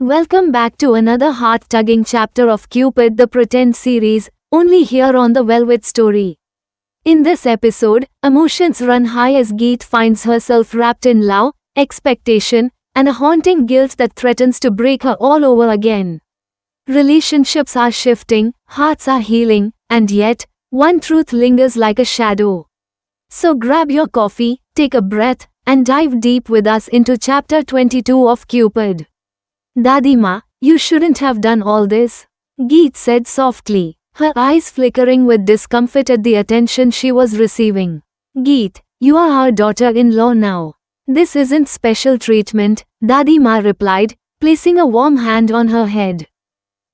Welcome back to another heart-tugging chapter of Cupid the Pretend series, only here on the Velvet Story. In this episode, emotions run high as Geet finds herself wrapped in love, expectation, and a haunting guilt that threatens to break her all over again. Relationships are shifting, hearts are healing, and yet, one truth lingers like a shadow. So grab your coffee, take a breath, and dive deep with us into chapter 22 of Cupid. Dadima, you shouldn't have done all this, Geet said softly, her eyes flickering with discomfort at the attention she was receiving. Geet, you are our daughter-in-law now. This isn't special treatment, Dadima replied, placing a warm hand on her head.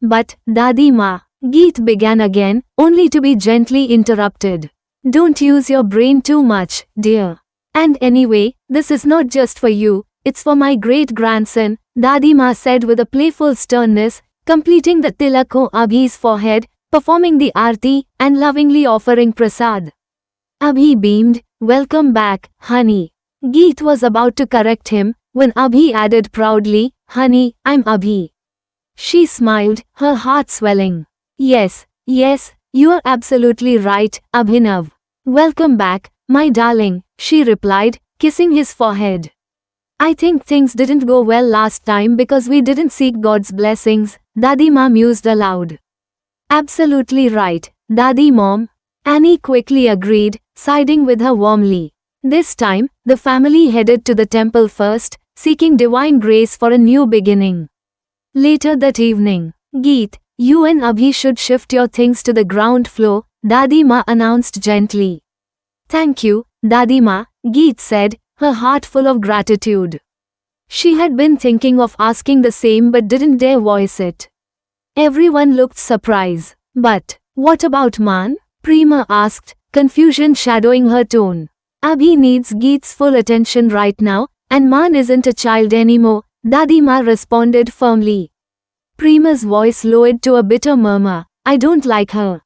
But, Dadima, Geet began again, only to be gently interrupted. Don't use your brain too much, dear. And anyway, this is not just for you, it's for my great-grandson, Dadima said with a playful sternness, completing the tilak on Abhi's forehead, performing the aarti, and lovingly offering prasad. Abhi beamed, welcome back, honey. Geet was about to correct him, when Abhi added proudly, honey, I'm Abhi. She smiled, her heart swelling. Yes, you are absolutely right, Abhinav. Welcome back, my darling, she replied, kissing his forehead. I think things didn't go well last time because we didn't seek God's blessings, Dadima mused aloud. Absolutely right, Dadi Mom. Annie quickly agreed, siding with her warmly. This time, the family headed to the temple first, seeking divine grace for a new beginning. Later that evening, Geet, you and Abhi should shift your things to the ground floor, Dadima announced gently. Thank you, Dadima, Geet said, her heart full of gratitude. She had been thinking of asking the same but didn't dare voice it. Everyone looked surprised. But, what about Man? Prema asked, confusion shadowing her tone. Abhi needs Geet's full attention right now, and Man isn't a child anymore, Dadima responded firmly. Prema's voice lowered to a bitter murmur, I don't like her.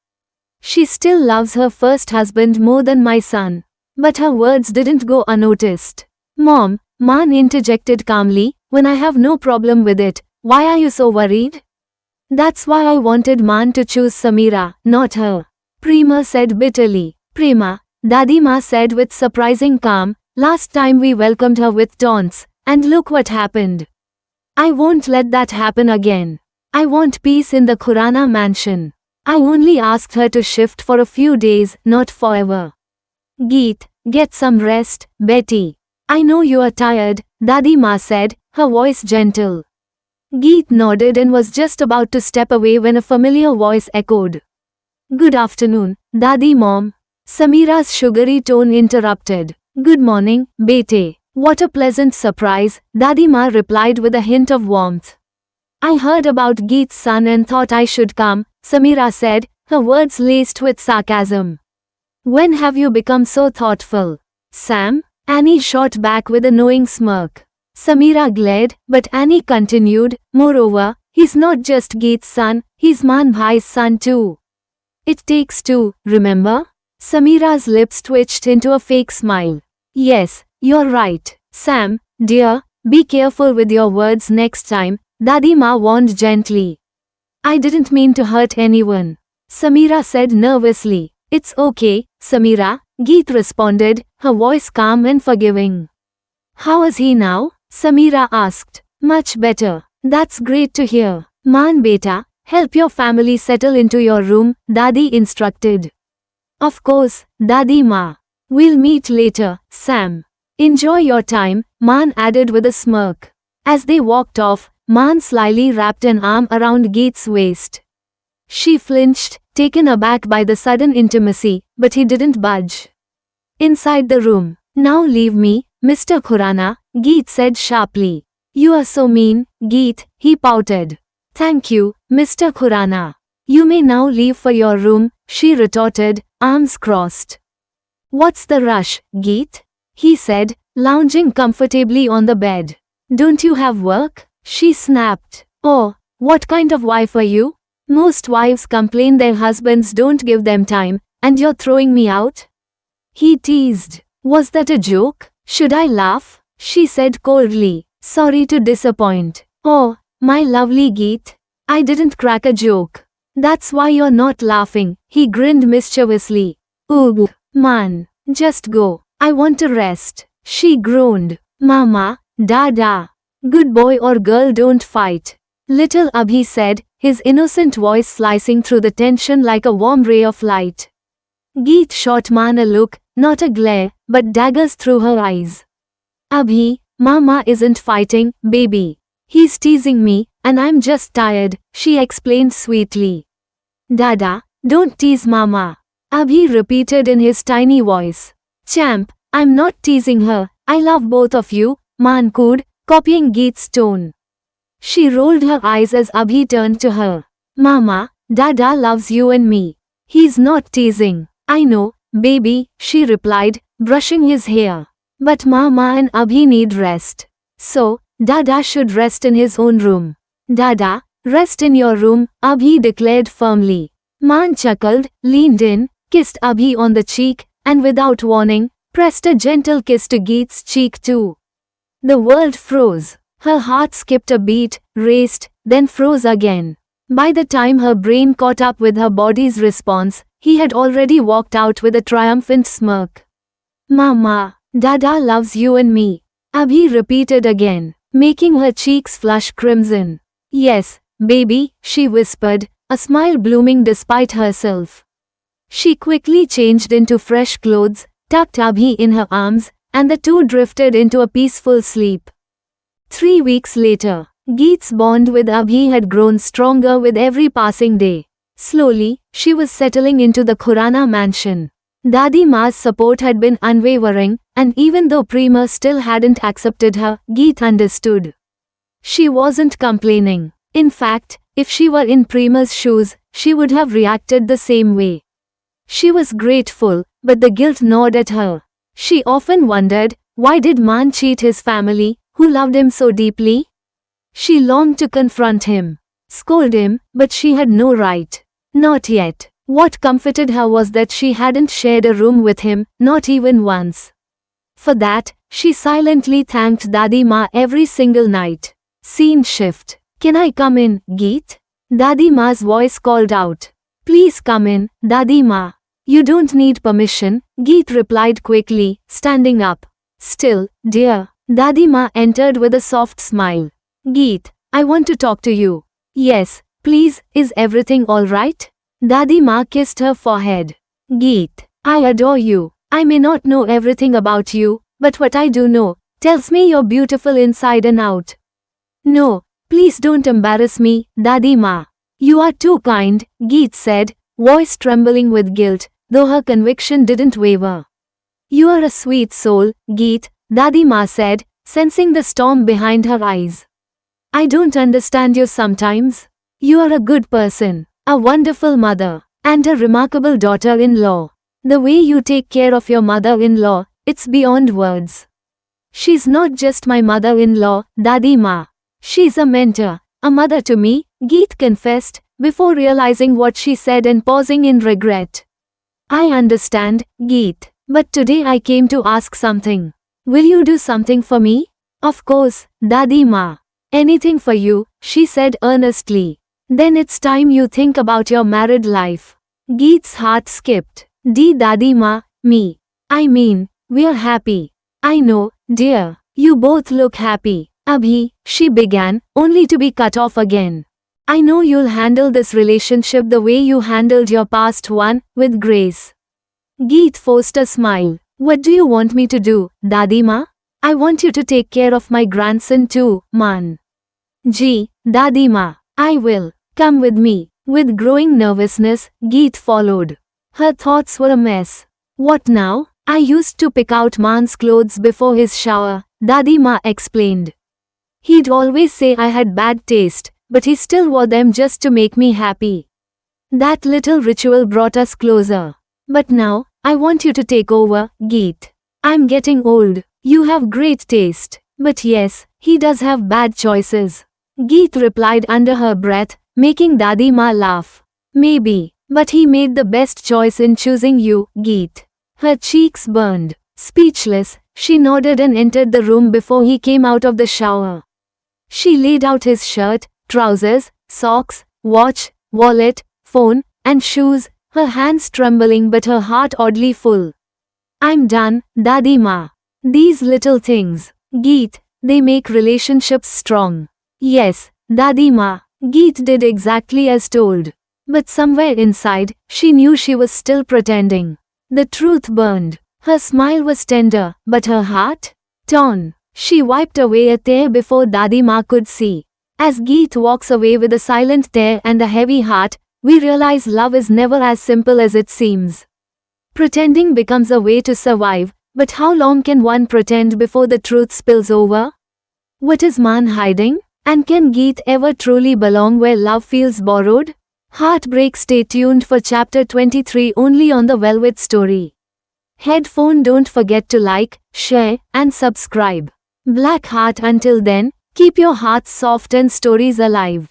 She still loves her first husband more than my son. But her words didn't go unnoticed. Mom, Man interjected calmly, when I have no problem with it, why are you so worried? That's why I wanted Man to choose Samira, not her. Prema said bitterly. Prema, Dadima said with surprising calm, last time we welcomed her with taunts, and look what happened. I won't let that happen again. I want peace in the Khurana mansion. I only asked her to shift for a few days, not forever. Geet, get some rest, Betty. I know you are tired, Dadima said, her voice gentle. Geet nodded and was just about to step away when a familiar voice echoed. Good afternoon, Dadi Mom. Samira's sugary tone interrupted. Good morning, Bete. What a pleasant surprise, Dadima replied with a hint of warmth. I heard about Geet's son and thought I should come, Samira said, her words laced with sarcasm. When have you become so thoughtful? Sam? Annie shot back with a knowing smirk. Samira glared, but Annie continued, moreover, he's not just Geet's son, he's Man Bhai's son too. It takes two, remember? Samira's lips twitched into a fake smile. Yes, you're right. Sam, dear, be careful with your words next time, Dadima warned gently. I didn't mean to hurt anyone. Samira said nervously. It's okay, Samira, Geet responded, her voice calm and forgiving. How is he now? Samira asked. Much better. That's great to hear. Man beta, help your family settle into your room, Dadi instructed. Of course, Dadi Ma. We'll meet later, Sam. Enjoy your time, Man added with a smirk. As they walked off, Man slyly wrapped an arm around Geet's waist. She flinched, taken aback by the sudden intimacy, but he didn't budge. Inside the room, now leave me, Mr. Khurana, Geet said sharply. You are so mean, Geet, he pouted. Thank you, Mr. Khurana. You may now leave for your room, she retorted, arms crossed. What's the rush, Geet? He said, lounging comfortably on the bed. Don't you have work? She snapped. Oh, what kind of wife are you? Most wives complain their husbands don't give them time, and you're throwing me out? He teased. Was that a joke? Should I laugh? She said coldly. Sorry to disappoint. Oh, My lovely Geet. I didn't crack a joke. That's why you're not laughing, he grinned mischievously. Ugh, man. Just go. I want to rest. She groaned. Mama, Dada. Good boy or girl, don't fight. Little Abhi said, his innocent voice slicing through the tension like a warm ray of light. Geet shot Man a look, not a glare, but daggers through her eyes. Abhi, Mama isn't fighting, baby. He's teasing me, and I'm just tired, she explained sweetly. Dada, don't tease Mama. Abhi repeated in his tiny voice. Champ, I'm not teasing her, I love both of you, Man cooed, copying Geet's tone. She rolled her eyes as Abhi turned to her. Mama, Dada loves you and me. He's not teasing. I know, baby, she replied, brushing his hair. But Mama and Abhi need rest. So, Dada should rest in his own room. Dada, rest in your room, Abhi declared firmly. Man chuckled, leaned in, kissed Abhi on the cheek, and without warning, pressed a gentle kiss to Geet's cheek too. The world froze. Her heart skipped a beat, raced, then froze again. By the time her brain caught up with her body's response, he had already walked out with a triumphant smirk. Mama, Dada loves you and me, Abhi repeated again, making her cheeks flush crimson. Yes, baby, she whispered, a smile blooming despite herself. She quickly changed into fresh clothes, tucked Abhi in her arms, and the two drifted into a peaceful sleep. 3 weeks later, Geet's bond with Abhi had grown stronger with every passing day. Slowly, she was settling into the Khurana mansion. Dadi Ma's support had been unwavering, and even though Prema still hadn't accepted her, Geet understood. She wasn't complaining. In fact, if she were in Prema's shoes, she would have reacted the same way. She was grateful, but the guilt gnawed at her. She often wondered, why did Man cheat his family, who loved him so deeply? She longed to confront him, scold him, but she had no right. Not yet. What comforted her was that she hadn't shared a room with him, not even once. For that, she silently thanked Dadi Ma every single night. Scene shift. Can I come in, Geet? Dadi Ma's voice called out. Please come in, Dadi Ma. You don't need permission, Geet replied quickly, standing up. Still, dear. Dadi Ma entered with a soft smile. Geet, I want to talk to you. Yes, please, is everything alright? Dadi Ma kissed her forehead. Geet, I adore you. I may not know everything about you, but what I do know, tells me you're beautiful inside and out. No, please don't embarrass me, Dadi Ma. You are too kind, Geet said, voice trembling with guilt, though her conviction didn't waver. You are a sweet soul, Geet, Dadi Ma said, sensing the storm behind her eyes. I don't understand you sometimes. You are a good person, a wonderful mother, and a remarkable daughter-in-law. The way you take care of your mother-in-law, it's beyond words. She's not just my mother-in-law, Dadi Ma. She's a mentor, a mother to me, Geet confessed, before realizing what she said and pausing in regret. I understand, Geet, but today I came to ask something. Will you do something for me? Of course, Dadi Ma. Anything for you, she said earnestly. Then it's time you think about your married life. Geet's heart skipped. Dadi Ma, me. I mean, we're happy. I know, dear. You both look happy. Abhi, she began, only to be cut off again. I know you'll handle this relationship the way you handled your past one, with grace. Geet forced a smile. What do you want me to do, Dadi Ma? I want you to take care of my grandson too, Man. Gee, Dadi Ma, I will. Come with me. With growing nervousness, Geet followed. Her thoughts were a mess. What now? I used to pick out Man's clothes before his shower, Dadi Ma explained. He'd always say I had bad taste, but he still wore them just to make me happy. That little ritual brought us closer. But now, I want you to take over, Geet. I'm getting old. You have great taste. But yes, he does have bad choices. Geet replied under her breath, making Dadi Ma laugh. Maybe, but he made the best choice in choosing you, Geet. Her cheeks burned. Speechless, she nodded and entered the room before he came out of the shower. She laid out his shirt, trousers, socks, watch, wallet, phone, and shoes, her hands trembling but her heart oddly full. I'm done, Dadi Ma. These little things, Geet, they make relationships strong. Yes, Dadi Ma. Geet did exactly as told. But somewhere inside, she knew she was still pretending. The truth burned. Her smile was tender, but her heart? Torn. She wiped away a tear before Dadi Ma could see. As Geet walks away with a silent tear and a heavy heart, we realize love is never as simple as it seems. Pretending becomes a way to survive, but how long can one pretend before the truth spills over? What is man hiding? And can Geet ever truly belong where love feels borrowed? Heartbreak. Stay tuned for chapter 23 only on the Velvet Story. Headphone. Don't forget to like, share, and subscribe. Black Heart. Until then, keep your hearts soft and stories alive.